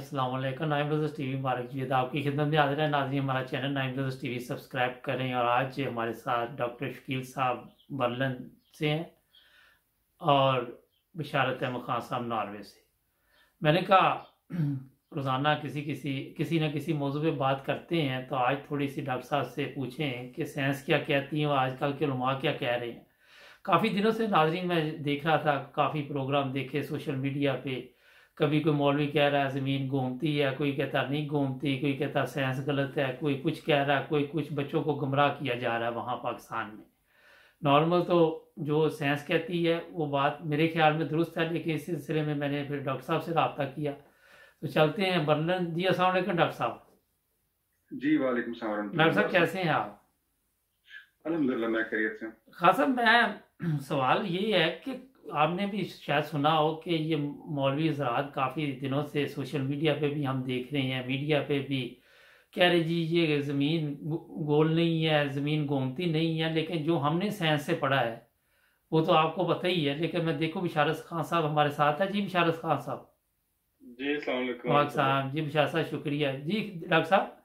अस्सलाम वालेकुम। नाइम brothers TV मुबारक आपकी खिदमत में हाजिर है। नाज़रीन, हमारा चैनल नाइम ब्रदर्स टीवी सब्सक्राइब करें। और आज हमारे साथ डॉक्टर शकील साहब बर्लिन से हैं और बिशारत अहमद खान साहब नॉर्वे से। मैंने कहा रोज़ाना किसी न किसी मौजू पे बात करते हैं, तो आज थोड़ी सी डॉक्टर साहब से पूछें कि साइंस क्या कहती है और आजकल के उलमा क्या कह रहे हैं। काफ़ी दिनों से नाज़रीन मैं देख रहा था, काफ़ी प्रोग्राम देखे सोशल मीडिया पे। कभी कोई मौलवी कह रहा है ज़मीन घूमती है, कोई कहता नहीं घूमती, कोई कहता साइंस गलत है, कोई कुछ कह रहा है, कोई कुछ बच्चों को गुमराह किया जा रहा है वहाँ पाकिस्तान में। नॉर्मल तो जो साइंस कहती है वो बात मेरे ख्याल में दुरुस्त है, लेकिन इस सिलसिले में मैंने फिर डॉक्टर साहब से रब्ता किया। तो चलते हैं बर्लिन। जी अस्सलाम वालेकुम डॉक्टर साहब। जी वालेकुम सलाम। डॉक्टर साहब कैसे हैं आप? अल्हम्दुलिल्लाह मैं खैरियत से हूँ। हाँ साहब, मैं सवाल ये है कि आपने भी शायद सुना हो कि ये मौलवी हज़रात काफ़ी दिनों से सोशल मीडिया पे भी हम देख रहे हैं, मीडिया पे भी कह रहे जी ये ज़मीन गोल नहीं है, ज़मीन घूमती नहीं है। लेकिन जो हमने साइंस से पढ़ा है वो तो आपको पता ही है। लेकिन मैं देखो बिशारत खान साहब हमारे साथ है। जी बिशारत खान साहब। जी अस्सलाम वालेकुम। वाह साहब जी, बिशारत साहब शुक्रिया जी। डॉक्टर साहब,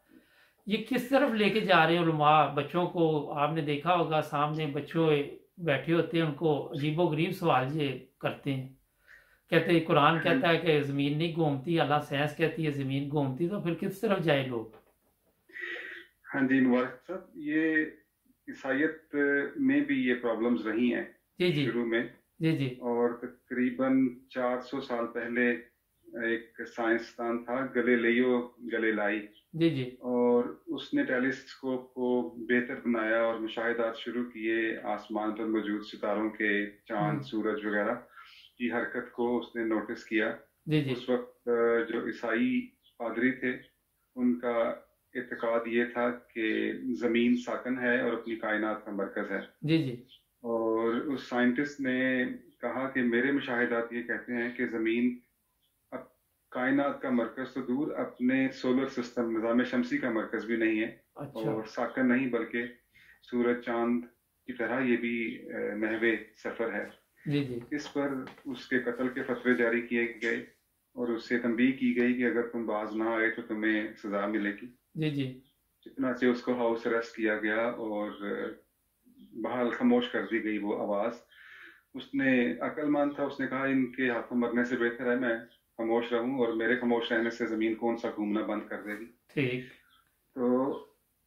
ये किस तरफ लेके जा रहे हैं उलमा बच्चों को? आपने देखा होगा सामने बच्चों बैठे होते हैं, उनको अजीबो गरीब सवाल ये करते हैं। कहते हैं कुरान हाँ कहता है कि ज़मीन नहीं घूमती, अल्लाह साइंस कहती है ज़मीन घूमती, तो फिर किस तरफ जाए लोग? हाँ जी मुबारक साहब, ये ईसाइयत में भी ये प्रॉब्लम्स रही हैं जी जी शुरू में। जी जी और तकरीबन 400 साल पहले एक साइंसदान था गैलीलियो गैलीलाई, जी जी और उसने टेलीस्कोप को बेहतर बनाया और मुशाहिदात शुरू किए आसमान पर मौजूद सितारों के, चांद सूरज वगैरह की हरकत को उसने नोटिस किया। जी जी उस वक्त जो ईसाई पादरी थे उनका इत्तेकाद ये था कि जमीन साकन है और अपनी कायनात का मरकज है। जी जी और उस साइंटिस्ट ने कहा कि मेरे मुशाहिदात ये कहते हैं कि जमीन अब कायनात का मरकज तो दूर, अपने सोलर सिस्टम निज़ाम शमसी का मरकज भी नहीं है। अच्छा और साकन नहीं बल्कि सूरज चांद की तरह ये भी महवे सफर है। जी जी इस पर उसके कत्ल के फतवे जारी किए गए और उससे तंबीह की गई कि अगर तुम बाज ना आए तो तुम्हें सजा मिलेगी। जी जी जितना से उसको हाउस अरेस्ट किया गया और बहाल खामोश कर दी गई वो आवाज। उसने अक्लमंद था, उसने कहा इनके हाथों मरने से बेहतर है मैं खामोश रहूं, और मेरे खामोश रहने से जमीन कौन सा घूमना बंद कर देगी। ठीक। तो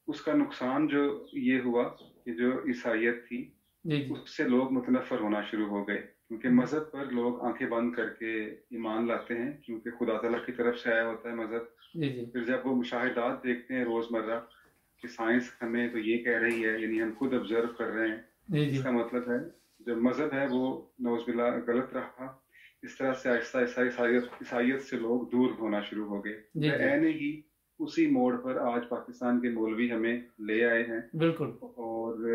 उसका नुकसान जो ये हुआ कि जो ईसाइयत थी जी जी उससे लोग मुतनफर होना शुरू हो गए, क्योंकि मजहब पर लोग आंखें बंद करके ईमान लाते हैं, क्योंकि खुदा तआला की तरफ से आया होता है मजहब। जी जी फिर जब वो मुशाहिदात देखते हैं रोजमर्रा कि साइंस हमें तो ये कह रही है, यानी हम खुद ऑब्जर्व कर रहे हैं, जी जी इसका मतलब है जो मजहब है वो नौज़बिल्ला गलत रहा। इस तरह से आहिस्ता आहिस्ता ईसाइयत से लोग दूर होना शुरू हो गए। जी जी ऐने ही उसी मोड़ पर आज पाकिस्तान के मौलवी हमें ले आए हैं बिल्कुल। और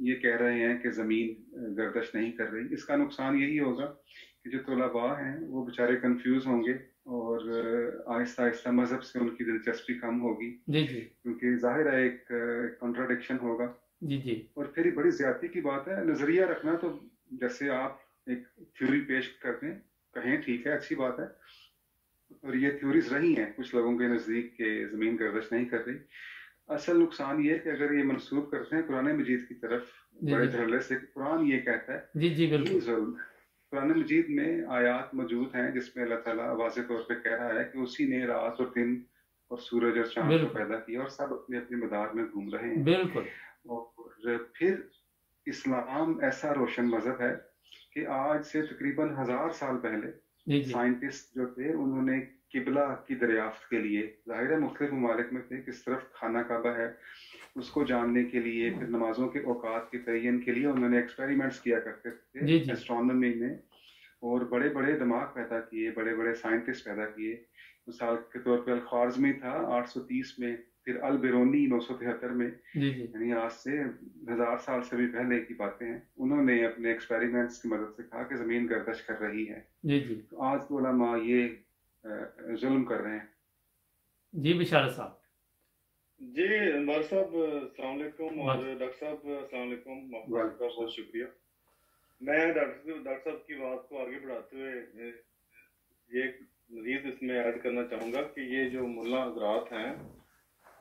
ये कह रहे हैं कि ज़मीन गर्दश नहीं कर रही। इसका नुकसान यही होगा कि जो तलबा हैं वो बेचारे कंफ्यूज होंगे और आहिस्ता आहिस्ता मजहब से उनकी दिलचस्पी कम होगी, जी जी क्योंकि जाहिर है एक कॉन्ट्राडिक्शन होगा। जी जी और फिर ये बड़ी ज्यादती की बात है नजरिया रखना। तो जैसे आप एक थ्योरी पेश करते हैं, कहें ठीक है, अच्छी बात है, और ये थ्योरीज रही हैं कुछ लोगों के नजदीक के जमीन गर्दिश नहीं कर रही। असल नुकसान ये है कि अगर ये मंसूब करते हैं कुरान मजीद की तरफ जी बड़े जी धड़ल्ले से, कुरान ये कहता है जी जी ये बिल्कुल जुल्म। कुरान मजीद में आयात मौजूद हैं जिसमें अल्लाह ताला वाज़ेह तौर पे कह रहा है कि उसी ने रात और दिन और सूरज और चांद को बिल्कुल पैदा किया और सब अपने अपने मदार में घूम रहे हैं। बिल्कुल। और फिर इस्लाम ऐसा रोशन मजहब है कि आज से तकरीबन 1000 साल पहले जी जी साइंटिस्ट जो थे उन्होंने किबला की दरियाफ्त के लिए, जाहिर है मुख्तलिफ ममालिक में थे, किस तरफ खाना काबा है उसको जानने के लिए, फिर नमाजों के औकात के तयन के लिए उन्होंने एक्सपेरिमेंट्स किया करते थे जी जी एस्ट्रोनॉमी में, और बड़े बड़े दिमाग पैदा किए, बड़े बड़े साइंटिस्ट पैदा किए। मिसाल के तौर पर अल-ख्वारिज़मी था 830 में, फिर अल-बिरूनी 973 में, जी जी यानी आज से 1000 साल से भी पहले की बातें हैं। उन्होंने अपने एक्सपेरिमेंट्स की मदद से कहा कि जमीन गर्दश कर रही है। जी जी तो आज तो उलमा ये जुल्म कर रहे हैं। जी बिशारत साहब। जी अनवर साहब अस्सलाम वालेकुम, और बस डॉक्टर साहब अस्सलाम वालेकुम, आपका वालेकुम बहुत शुक्रिया। मैं डॉक्टर साहब की बात को आगे बढ़ाते हुए ये مزید اس میں ایڈ کرنا چاہوں گا کہ یہ جو ملا حضرات ہیں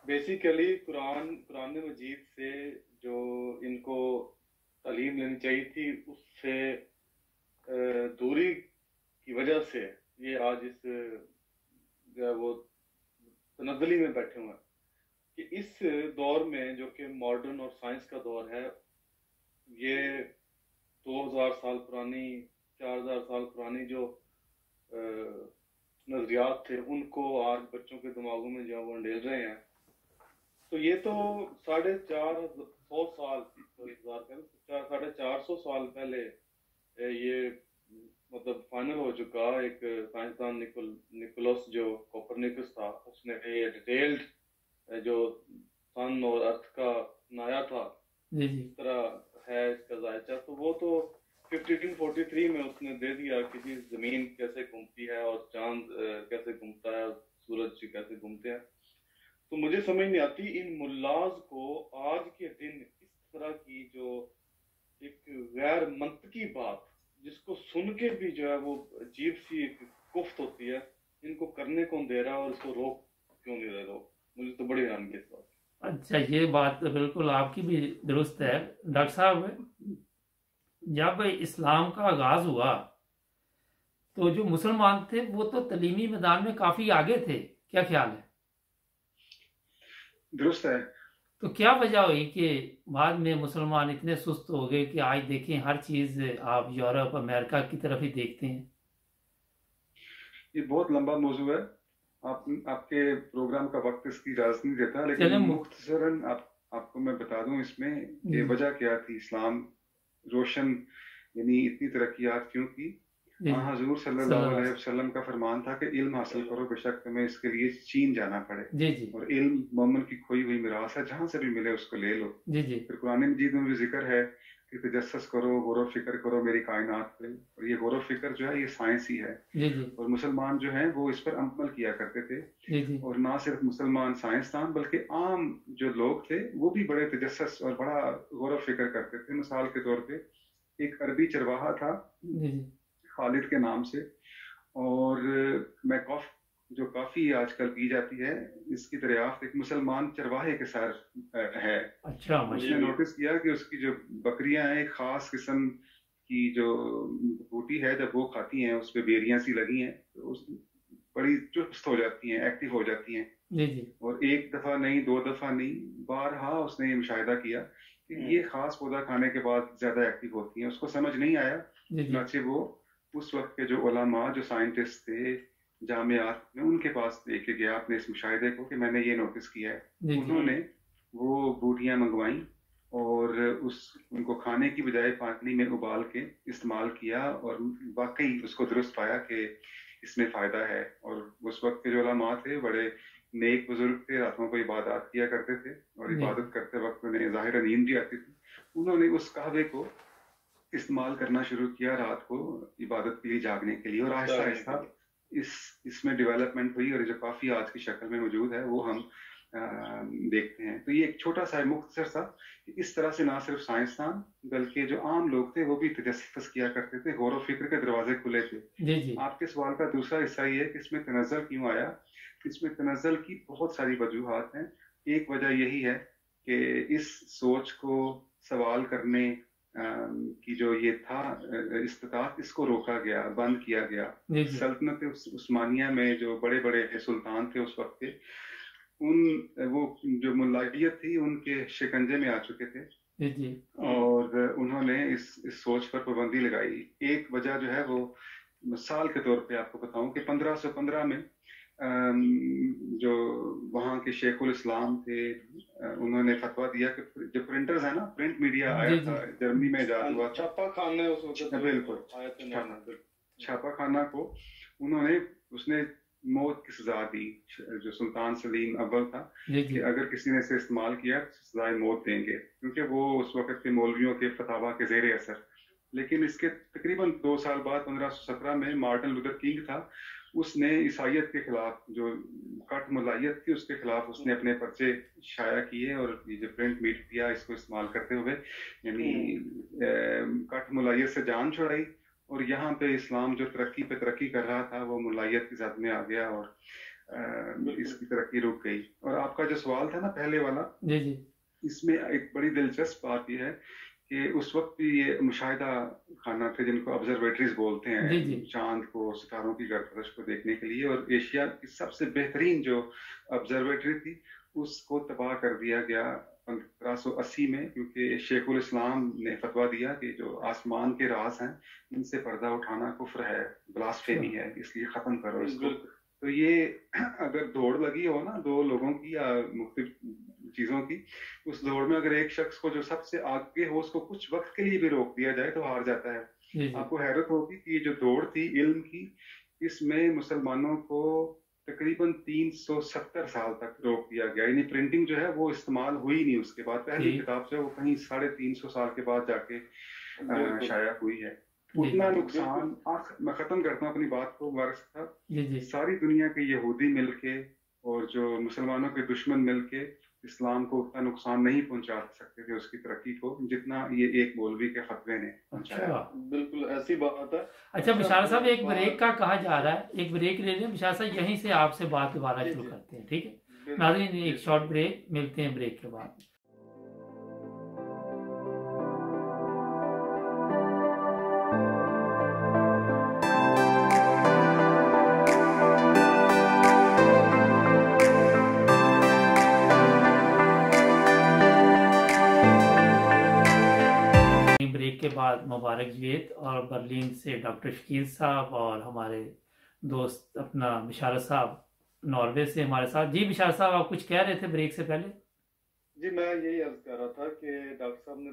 بیسیکلی قرآن مجید سے جو ان کو تعلیم لینی چاہیے تھی اس سے دوری کی وجہ سے یہ آج اس جو ہے وہ تنزلی میں بیٹھے ہوئے ہیں کہ اس دور میں جو کہ ماڈرن اور سائنس کا دور ہے، یہ 2000 سال پرانی 4000 سال پرانی جو نظریات تھے ان کو آج بچوں کے دماغوں میں جو ہے وہ انڈیل رہے ہیں. تو یہ تو 450 سال 450 سال پہلے یہ مطلب فائنل ہو چکا. ایک سائنسدان نکولس جو کوپرنیکس تھا، اس نے یہ ڈیٹیلڈ جو سن اور ارتھ کا بنایا تھا اس طرح ہے اس کا ذائچہ. تو وہ تو 1543 میں اس نے دے دیا کہ جی زمین کیسے گھومتی ہے اور چاند کیسے گھومتا ہے اور سورج کیسے گھومتے ہیں. تو مجھے سمجھ نہیں آتی ان ملاز کو آج کے دن اس طرح کی جو ایک غیر منطقی بات جس کو سن کے بھی جو ہے وہ عجیب سی ایک کفت ہوتی ہے، ان کو کرنے کون دے رہا ہے اور اس کو روک کیوں نہیں رہے لوگ؟ مجھے تو بڑی حیرانگی اس بات. اچھا، یہ بات بالکل آپ کی بھی درست ہے ڈاکٹر صاحب. جب اسلام کا آغاز ہوا تو جو مسلمان تھے وہ تو تعلیمی میدان میں کافی آگے تھے، کیا خیال ہے؟ درست ہے. تو کیا وجہ ہوئی کہ بعد میں مسلمان اتنے سست ہو گئے کہ آج دیکھیں ہر چیز آپ یورپ امریکہ کی طرف ہی دیکھتے ہیں؟ یہ بہت لمبا موضوع ہے، آپ کے پروگرام کا وقت اس کی اجازت نہیں دیتا، لیکن مختصراً آپ کو میں بتا دوں اس میں کہ وجہ کیا تھی. اسلام روشن یعنی اتنی ترقیات کیوں کی؟ حضور صلی اللہ علیہ وسلم کا فرمان تھا کہ علم حاصل کرو، بے شک تمہیں اس کے لیے چین جانا پڑے، اور علم مومن کی کھوئی ہوئی میراث ہے، جہاں سے بھی ملے اس کو لے لو. پھر قرآن مجید میں بھی ذکر ہے کہ تجسس کرو، غور و فکر کرو میری کائنات پہ، اور یہ غور و فکر جو ہے یہ سائنس ہی ہے. اور مسلمان جو ہیں وہ اس پر عمل کیا کرتے تھے. اور نہ صرف مسلمان سائنسدان بلکہ عام جو لوگ تھے وہ بھی بڑے تجسس اور بڑا غور و فکر کرتے تھے. مثال کے طور پہ ایک عربی چرواہا تھا خالد کے نام سے، اور میں جو کافی آج کل کی جاتی ہے اس کی دریافت ایک مسلمان چرواہے کے ساتھ ہے. اس نے نوٹس کیا کہ اس کی جو بکریاں ہیں ایک خاص قسم کی جو بوٹی ہے، جب وہ کھاتی ہیں اس پہ بیریاں سی لگی ہیں تو بڑی چست ہو جاتی ہیں، ایکٹیو ہو جاتی ہیں. اور ایک دفعہ نہیں، 2 دفعہ نہیں، بارہا اس نے یہ مشاہدہ کیا کہ یہ خاص پودا کھانے کے بعد زیادہ ایکٹیو ہوتی ہیں. اس کو سمجھ نہیں آیا، چنانچہ وہ اس وقت کے جو علماء جو سائنٹسٹ تھے جامعات میں ان کے پاس لے کے گیا اپنے اس مشاہدے کو کہ میں نے یہ نوٹس کیا ہے. انہوں نے وہ بوٹیاں منگوائیں اور ان کو کھانے کی بجائے پانی میں ابال کے استعمال کیا، اور واقعی اس کو درست پایا کہ اس میں فائدہ ہے. اور اس وقت کے جو علماء تھے بڑے نیک بزرگ تھے، راتوں کو عبادات کیا کرتے تھے، اور عبادت کرتے وقت انہیں ظاہر نیند بھی آتی تھی. انہوں نے اس قہوے کو استعمال کرنا شروع کیا رات کو عبادت کے لیے جاگنے کے لیے، اور آہستہ آہستہ اس میں ڈیولپمنٹ ہوئی، اور جو کافی آج کی شکل میں موجود ہے وہ ہم دیکھتے ہیں. تو یہ ایک چھوٹا سا مختصر سا اس طرح سے نہ صرف سائنسدان بلکہ جو عام لوگ تھے وہ بھی تجسس کیا کرتے تھے، غور و فکر کے دروازے کھلے تھے. آپ کے سوال کا دوسرا حصہ یہ ہے کہ اس میں تنزل کیوں آیا. اس میں تنزل کی بہت ساری وجوہات ہیں. ایک وجہ یہی ہے کہ اس سوچ کو سوال کرنے کی جو یہ تھا استطاعت، اس کو روکا گیا، بند کیا گیا. سلطنت عثمانیہ میں جو بڑے بڑے سلطان تھے اس وقت کے، وہ جو ملائیت تھی ان کے شکنجے میں آ چکے تھے، اور انہوں نے اس سوچ پر پابندی لگائی. ایک وجہ جو ہے وہ مثال کے طور پہ آپ کو بتاؤں کہ 1515 میں جو وہاں کے شیخ الاسلام تھے انہوں نے فتویٰ دیا کہ جو پرنٹرز ہیں نا، پرنٹ میڈیا آیا تھا جرمنی میں ایجاد ہوا، چھاپا خانہ، بالکل چھاپا خانہ کو اس نے موت کی سزا دی. جو سلطان سلیم اول تھا کہ اگر کسی نے اسے استعمال کیا سزائے موت دیں گے، کیونکہ وہ اس وقت کے مولویوں کے فتاوا کے زیر اثر. لیکن اس کے تقریباً 2 سال بعد 1517 میں مارٹن لوتھر کنگ تھا، اس نے عیسائیت کے خلاف جو کٹ ملائیت تھی اس کے خلاف اس نے اپنے پرچے شائع کیے، اور یہ جو پرنٹ میڈیا اس کو استعمال کرتے ہوئے یعنی کٹ ملائیت سے جان چھڑائی اور یہاں پہ اسلام جو ترقی کر رہا تھا وہ ملائیت کی زد میں آ گیا اور اس کی ترقی رک گئی. اور آپ کا جو سوال تھا نا پہلے والا, جی جی اس میں ایک بڑی دلچسپ بات یہ ہے کہ اس وقت بھی یہ مشاہدہ خانہ تھے جن کو آبزرویٹریز بولتے جی ہیں, جی چاند کو, ستاروں کی گردش کو دیکھنے کے لیے. اور ایشیا کی سب سے بہترین جو آبزرویٹری تھی اس کو تباہ کر دیا گیا 1580 میں, کیونکہ شیخ الاسلام نے فتویٰ دیا کہ جو آسمان کے راز ہیں ان سے پردہ اٹھانا کفر ہے, بلاسفیمی ہے, اس لیے ختم کرو اس کو. تو یہ اگر دوڑ لگی ہو نا دو لوگوں کی یا مختلف چیزوں کی, اس دوڑ میں اگر ایک شخص کو جو سب سے آگے ہو اس کو کچھ وقت کے لیے بھی روک دیا جائے تو ہار جاتا ہے. جی جی آپ کو حیرت ہوگی کہ یہ جو دوڑ تھی علم کی, اس میں مسلمانوں کو تقریباً 370 سال تک روک دیا گیا. یعنی پرنٹنگ جو ہے وہ استعمال ہوئی نہیں اس کے بعد. پہلی ٹھیک کتاب جو ہے وہ کہیں 350 سال کے بعد جا کے شائع ہوئی ہے. جی اتنا نقصان. میں ختم کرتا ہوں اپنی بات کو مبارک صاحب. جی جی ساری دنیا کے یہودی مل کے اور جو مسلمانوں کے دشمن مل کے اسلام کو اتنا نقصان نہیں پہنچا سکتے تھے اس کی ترقی کو جتنا یہ ایک مولوی کے فتوے نے پہنچایا. اچھا بالکل ایسی بات ہے. اچھا بشار صاحب ایک بریک کا کہا جا رہا ہے, ایک بریک لے لیں بشار صاحب, یہیں سے آپ سے بات دوبارہ شروع کرتے ہیں. ٹھیک ہے ناظرین, ایک شارٹ بریک, ملتے ہیں بریک کے بعد. بریک کے بعد مبارک جوید اور برلین سے ڈاکٹر شکیل صاحب اور ہمارے دوست اپنا بشارت صاحب ناروے سے ہمارے ساتھ. جی بشارت صاحب آپ کچھ کہہ رہے تھے بریک سے پہلے. جی میں یہی عرض کر رہا تھا کہ ڈاکٹر صاحب نے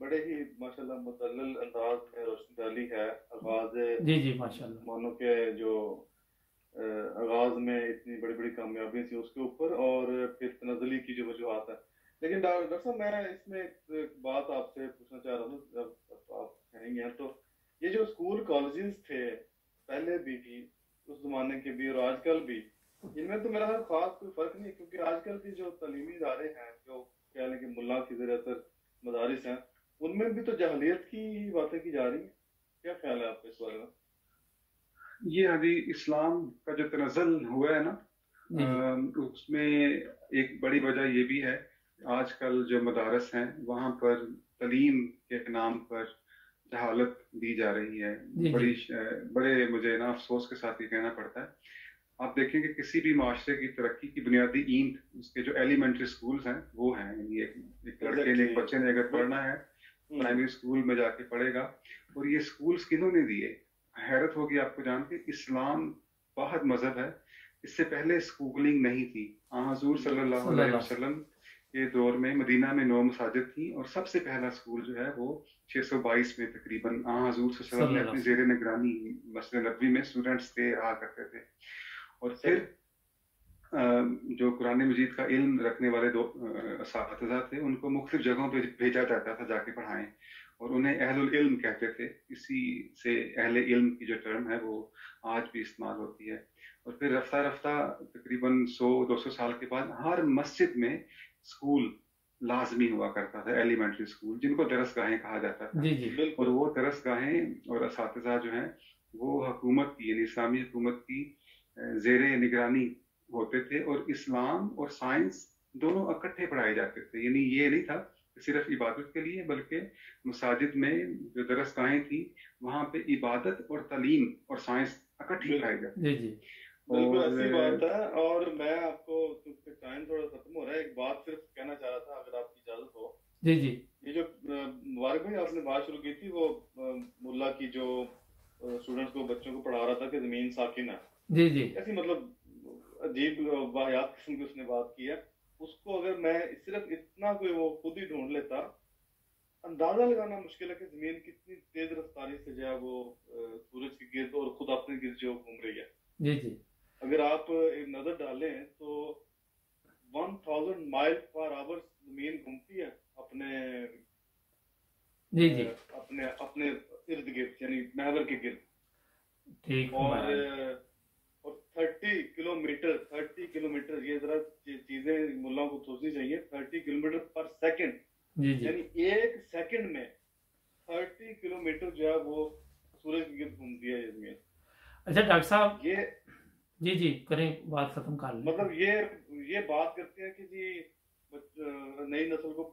بڑے ہی ماشاءاللہ مدلل انداز میں روشنی ڈالی ہے. آغاز جی جی ماشاءاللہ, مانو کہ جو آغاز میں اتنی بڑی بڑی کامیابی تھی اس کے اوپر, اور پھر تنزلی کی جو وجوہات ہیں. لیکن ڈاکٹر صاحب میں اس میں ایک بات آپ سے پوچھنا چاہ رہا ہوں, جب آپ کہیں گے تو یہ جو اسکول کالجز تھے پہلے بھی اس زمانے کے بھی اور آج کل بھی, ان میں تو میرا خاص کوئی فرق نہیں, کیونکہ آج کل کی جو تعلیمی ادارے ہیں جو کہہ لیں کہ ملا کی زیر اثر مدارس ہیں, ان میں بھی تو جہلیت کی باتیں کی جا رہی ہیں. کیا خیال ہے آپ کا اس بارے میں؟ یہ ابھی اسلام کا جو تنزل ہوا ہے نا, اس میں ایک بڑی وجہ یہ بھی ہے, آج کل جو مدارس ہیں وہاں پر تعلیم کے نام پر جہالت دی جا رہی ہے. بڑے مجھے نا افسوس کے ساتھ یہ کہنا پڑتا ہے. آپ دیکھیں کہ کسی بھی معاشرے کی ترقی کی بنیادی اینٹ اس کے جو ایلیمنٹری سکولز ہیں وہ ہیں. یعنی ایک لڑکے نے, ایک بچے نے اگر پڑھنا ہے پرائمری اسکول میں جا کے پڑھے گا. اور یہ اسکولز کنہوں نے دیے؟ حیرت ہوگی آپ کو جان کے, اسلام واحد مذہب ہے, اس سے پہلے اسکولنگ نہیں تھی. حضور صلی اللہ علیہ وسلم کے دور میں مدینہ میں 9 مساجد تھیں, اور سب سے پہلا اسکول جو ہے وہ 622 میں تقریباً حضور صلی اللہ علیہ وسلم نے اپنی زیر نگرانی مسجد نبوی میں اسٹوڈنٹس تھے رہا کرتے تھے. اور پھر جو قرآن مجید کا علم رکھنے والے دو اساتذہ تھے ان کو مختلف جگہوں پہ بھیجا جاتا تھا جا کے پڑھائیں, اور انہیں اہل العلم کہتے تھے. اسی سے اہل علم کی جو ٹرم ہے وہ آج بھی استعمال ہوتی ہے. اور پھر رفتہ رفتہ تقریباً 100-200 سال کے بعد ہر مسجد میں اسکول لازمی ہوا کرتا تھا, ایلیمنٹری اسکول جن کو درس گاہیں کہا جاتا تھا. اور وہ درس گاہیں اور اساتذہ جو ہیں وہ حکومت کی, یعنی اسلامی حکومت کی زیر نگرانی ہوتے تھے, اور اسلام اور سائنس دونوں اکٹھے پڑھائے جاتے تھے. یعنی یہ نہیں تھا صرف عبادت کے لیے, بلکہ مساجد میں جو درس گاہیں تھیں وہاں پہ عبادت اور تعلیم اور سائنس اکٹھی پڑھائی جاتی. جی جی بالکل ایسی بات ہے. اور میں آپ کو, کیونکہ ٹائم تھوڑا ختم ہو رہا ہے, ایک بات صرف کہنا چاہ رہا تھا اگر آپ کی اجازت ہو. جی جی یہ جو مبارک بھائی آپ نے بات شروع کی تھی وہ ملا کی جو اسٹوڈنٹس کو, بچوں کو پڑھا رہا تھا کہ زمین ساکن ہے. جی جی ایسی مطلب عجیب واحد قسم کی اس نے بات کی ہے. اس کو اگر میں صرف اتنا کوئی وہ خود ہی ڈھونڈ لیتا, اندازہ لگانا مشکل ہے کہ زمین کتنی تیز رفتاری سے جو ہے وہ سورج کے گرد اور خود اپنے گرد جو گھوم رہی ہے. جی جی اگر آپ ایک نظر ڈالیں تو 1000 مائل پر آور زمین گھومتی ہے اپنے جی جی اپنے ارد گرد, یعنی محور کے گرد. ٹھیک. اور 30 کلومیٹر یہ ذرا چیزیں ملاؤں کو سوچنی چاہیے. 30 کلومیٹر پر سیکنڈ, جی جی یعنی ایک سیکنڈ میں 30 کلومیٹر جو ہے وہ सूरज के गिर्द घूमती है ये ज़मीन। अच्छा डॉक्टर साहब, ये जी जी करें, बात खत्म कर लें। मतलब ये बात करते हैं कि जी नई नस्ल को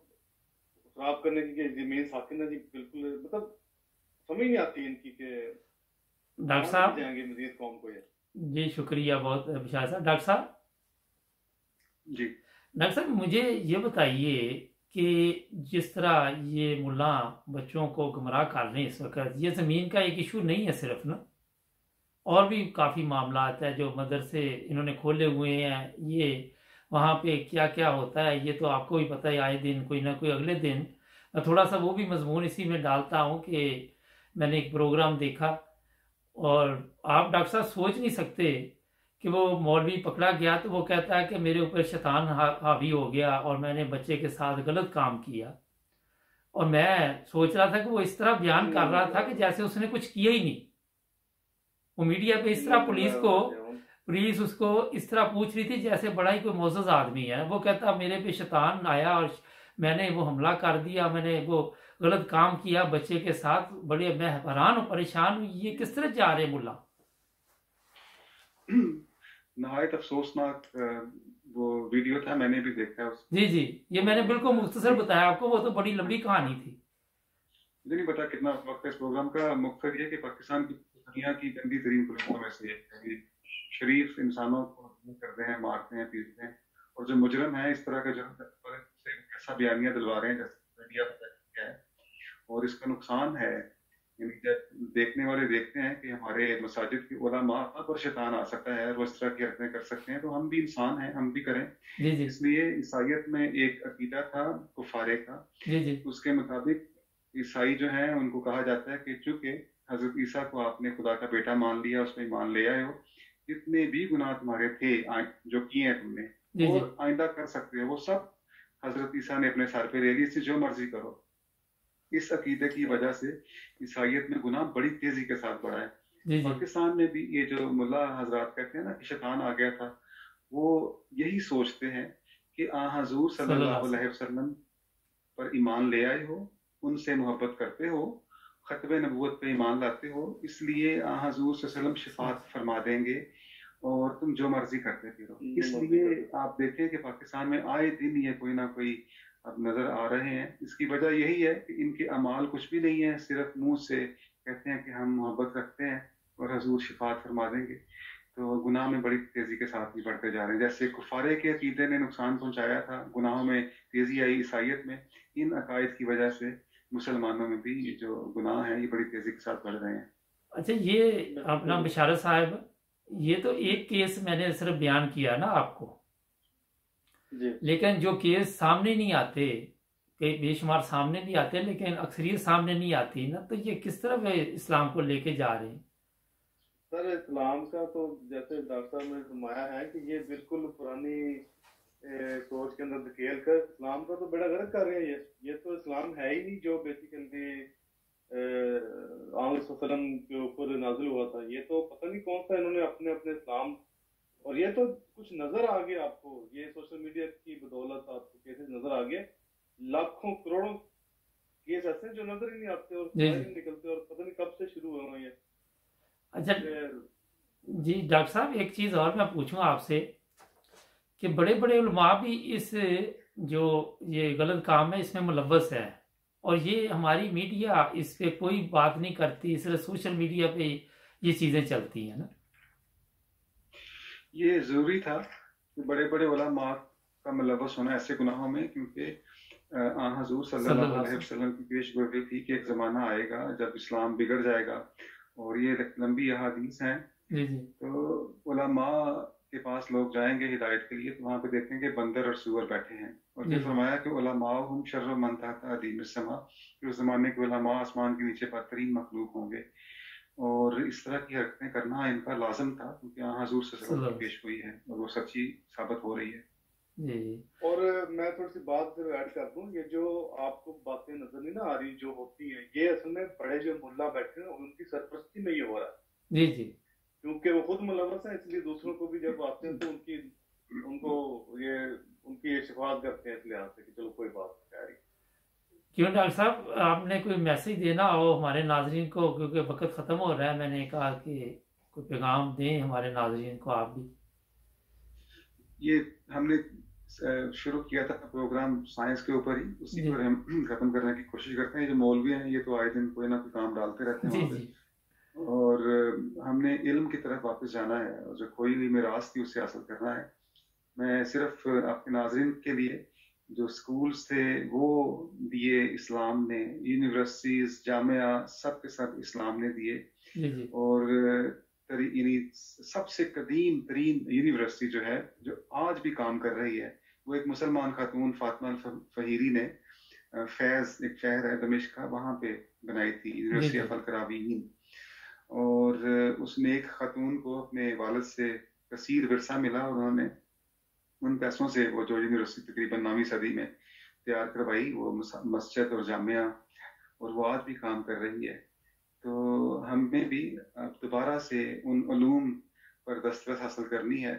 खराब करने की कि ज़मीन साकिन है जी, बिल्कुल मतलब समझ नहीं आती इनकी कि डॉक्टर साहब जाएंगे मजीद कौम को ये। जी शुक्रिया बहुत विशाल साहब। डॉक्टर साहब जी डॉक्टर साहब मुझे ये बताइए कि जिस तरह ये मुल्ला बच्चों को गुमराह कर रहे हैं इस वक्त, ये ज़मीन का एक इशू नहीं है सिर्फ ना, और भी काफ़ी मामला है जो मदरसे इन्होंने खोले हुए हैं, ये वहाँ पे क्या क्या होता है ये तो आपको भी पता है, आए दिन कोई ना कोई अगले दिन। मैं थोड़ा सा वो भी मजमून इसी में डालता हूँ कि मैंने एक प्रोग्राम देखा और आप डॉक्टर साहब सोच नहीं सकते कि वो मौलवी पकड़ा गया तो वो कहता है कि मेरे ऊपर शैतान हावी हो गया और मैंने बच्चे के साथ गलत काम किया। और मैं सोच रहा था कि वो इस तरह बयान कर रहा था कि जैसे उसने कुछ किया ही नहीं। वो मीडिया पे इस तरह पुलिस उसको इस तरह पूछ रही थी जैसे बड़ा ही कोई मोअज़्ज़ज़ आदमी है। वो कहता मेरे पे शैतान आया और मैंने वो हमला कर दिया, मैंने वो गलत काम किया बच्चे के साथ। बड़े मैं हैरान हूँ, परेशान हूँ, ये किस तरह जा रहे मुल्ला। नहायत अफसोसनाक वो वीडियो था, मैंने भी देखा है उसको। जी जी, ये मैंने बिल्कुल मुख्तसर बताया आपको, वो तो बड़ी लंबी कहानी थी। मुझे नहीं पता कितना वक्त इस प्रोग्राम का। मकसद ये कि पाकिस्तान की दुनिया की गंदी तरीन फिल्मों में से एक है। शरीफ इंसानों को करते हैं, मारते हैं, पीटते हैं, और जो मुजरम है इस तरह का जुर्म से कैसा बयानिया दिलवा रहे हैं जैसे मीडिया पता क्या है। और इसका नुकसान है, यानी जब देखने वाले देखते हैं कि हमारे मसाजिद की उलमा पर शैतान आ सकता है, वो इस तरह की हरकतें कर सकते हैं, तो हम भी इंसान हैं, हम भी करें। जी जी इसलिए ईसाइयत में एक अकीदा था कुफारे का। जी जी उसके मुताबिक ईसाई जो हैं उनको कहा जाता है कि चूंकि हजरत ईसा को आपने खुदा का बेटा मान लिया, उसमें ईमान ले आए हो, जितने भी गुनाह तुम्हारे थे जो किए हैं तुमने जी जी और आइंदा कर सकते हो, वो सब हजरत ईसा ने अपने सर पे ले ली, इससे जो मर्जी करो। इस अकीदे की वजह से ईसाइयत में गुनाह बड़ी तेजी के साथ बढ़ा है। जी जी पाकिस्तान में भी ये जो मुल्ला हजरात कहते हैं ना कि शैतान आ गया था, वो यही सोचते हैं कि हजूर सल्लल्लाहु अलैहि वसल्लम पर ईमान ले आए हो, उनसे मोहब्बत करते हो, खतबे नबूवत पे ईमान लाते हो, इसलिए हजूर सल्लल्लाहु अलैहि वसल्लम शिफात फरमा देंगे और तुम जो मर्जी करते फिरो। इसलिए आप देखें कि पाकिस्तान में आए दिन ये कोई ना कोई अब नजर आ रहे हैं। इसकी वजह यही है कि इनके अमाल कुछ भी नहीं है, सिर्फ मुंह से कहते हैं कि हम मोहब्बत रखते हैं और हजूर शिफात फरमा देंगे, तो गुनाह में बड़ी तेजी के साथ ही बढ़ते जा रहे हैं। जैसे कुफारे के अकीदे ने नुकसान पहुंचाया था, गुनाहों में तेजी आई ईसाइयत में, इन अकायद की वजह से मुसलमानों में भी जो गुनाह हैं ये बड़ी तेजी के साथ बढ़ रहे हैं। अच्छा ये अपना बिशारत साहब, ये तो एक केस मैंने सिर्फ बयान किया ना आपको, लेकिन जो केस सामने नहीं आते, कई बेशुमार सामने भी आते हैं लेकिन अक्सरियत सामने नहीं आती ना, तो ये किस तरह इस्लाम को लेके जा रहे हैं। सर इस्लाम का तो जैसे डॉक्टर साहब ने फरमाया है कि ये बिल्कुल पुरानी सोच के अंदर धकेल कर इस्लाम का तो बड़ा गलत कर रहे हैं। ये तो इस्लाम है ही नहीं जो बेसिकली वसल्लम के ऊपर नाजिल हुआ था। ये तो पता नहीं कौन सा इन्होंने अपने अपने इस्लाम, और ये तो कुछ नजर आ गया आपको, ये सोशल मीडिया की बदौलत आपको केसेस नजर आ गए, लाखों करोड़ों केस ऐसे जो नजर ही नहीं आते और निकलते और पता नहीं कब से शुरू हुए ये। अच्छा जी डॉक्टर साहब, एक चीज़ और मैं पूछूं आपसे कि बड़े बड़े उलमा भी इस जो ये गलत काम है इसमें मुलव्वस है, और ये हमारी मीडिया इस पे कोई बात नहीं करती, सिर्फ सोशल मीडिया पे ये चीज़ें चलती हैं ना। ये ज़रूरी था कि बड़े बड़े उलमा का मुलव्वस होना ऐसे गुनाहों में, क्योंकि हजूर सल्लल्लाहु अलैहि वसल्लम की पेशगोई थी कि एक ज़माना आएगा जब इस्लाम बिगड़ जाएगा, और ये लंबी अहादीस हैं। तो उलमा के पास लोग जाएंगे हिदायत के लिए, तो वहाँ पे देखेंगे बंदर और सूअर बैठे हैं, और ये फरमाया कि उलमा हम शर्र मन तहत अदीम समा, कि उस जमाने के उलमा आसमान के नीचे बदतरीन मखलूक होंगे, और इस तरह की हरकतें करना इनका लाजम था, क्योंकि हजूर सल्लल्लाहु की पेशगोई है और वो सच्ची साबित हो रही है। और मैं थोड़ी सी बात ऐड कर दूं, ये जो आपको बातें नजर नहीं ना आ रही जो होती हैं, ये असल में बड़े जो मुल्ला बैठे हैं उनकी सरपरस्ती में ये हो रहा है। जी जी, क्योंकि वो खुद मुलव्वस है, इसलिए दूसरों को भी जब आते हैं तो उनको ये उनकी शिफात करते हैं इस लिहाज से कि चलो कोई बात नहीं। क्यों डॉक्टर साहब, आपने कोई मैसेज देना हो हमारे नाजरीन को, क्योंकि वक्त ख़त्म हो रहा है, मैंने कहा कि कोई पैगाम दें हमारे नाजरीन को आप भी। ये हमने शुरू किया था प्रोग्राम साइंस के ऊपर ही, उसी जी पर हम खत्म करने की कोशिश करते हैं। जो मौलवी हैं ये तो आए दिन कोई ना कोई काम डालते रहते हैं जी वहाँ पे, जी और हमने इल्म की तरफ वापस जाना है, और जो खोई हुई मिरास थी उसे हासिल करना है। मैं सिर्फ आपके नाज़रीन के लिए, जो स्कूल्स थे वो दिए इस्लाम ने, यूनिवर्सिटीज जामिया सब के सब इस्लाम ने दिए, जी जी और यानी सबसे कदीम तरीन यूनिवर्सिटी जो है जो आज भी काम कर रही है, वो एक मुसलमान खातून फातिमा फहीरी ने फैज, एक शहर है दमिश्क का, वहाँ पे बनाई थी जी यूनिवर्सिटी जी ऑफ अल-क़रावीन। और उस नेक खातून को अपने वालिद से कसीर विरसा मिला, और उन्होंने उन पैसों से वो जो यूनिवर्सिटी तकरीबन 9वीं सदी में तैयार करवाई, वो मस्जिद और जामिया, और वो आज भी काम कर रही है। तो हमें भी अब दोबारा से उन उलूम पर दस्तरस हासिल करनी है,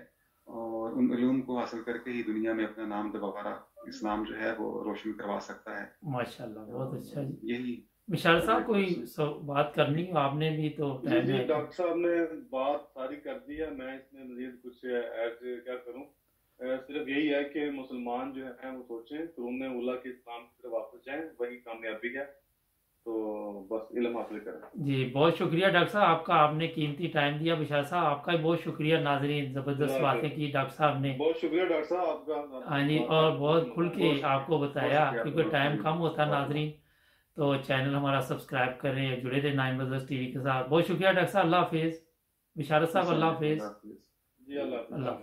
और उन उलूम को हासिल करके ही दुनिया में अपना नाम दोबारा इस्लाम जो है वो रोशन करवा सकता है। माशाल्लाह, बहुत अच्छा जी। यही विशाल साहब, कोई बात करनी हो आपने भी तो जी टाइम जी, है। डॉक्टर साहब ने बात सारी कर दी है, मैं इसमें मजीद कुछ ऐड क्या करूं। सिर्फ यही है कि मुसलमान जो है वो सोचें कुरून उला के इस्लाम की तरफ वापस जाएं, वही कामयाबी है। तो बस इल्म हासिल करें। जी बहुत शुक्रिया डॉक्टर साहब आपका, आपने कीमती टाइम दिया। विशाल साहब आपका भी बहुत शुक्रिया। नाजरीन, ज़बरदस्त बातें की डॉक्टर साहब ने। बहुत शुक्रिया डॉक्टर साहब आपका। हाँ जी, और बहुत खुल के आपको बताया, क्योंकि टाइम कम होता है नाजरीन। तो चैनल हमारा सब्सक्राइब करें, जुड़े रहे 9 बजर्स टीवी के साथ। बहुत शुक्रिया डॉक्टर साहब, अल्लाह हाफिज़। विशाल साहब अल्लाह हाफिज़। जी अल्लाह अल्लाह।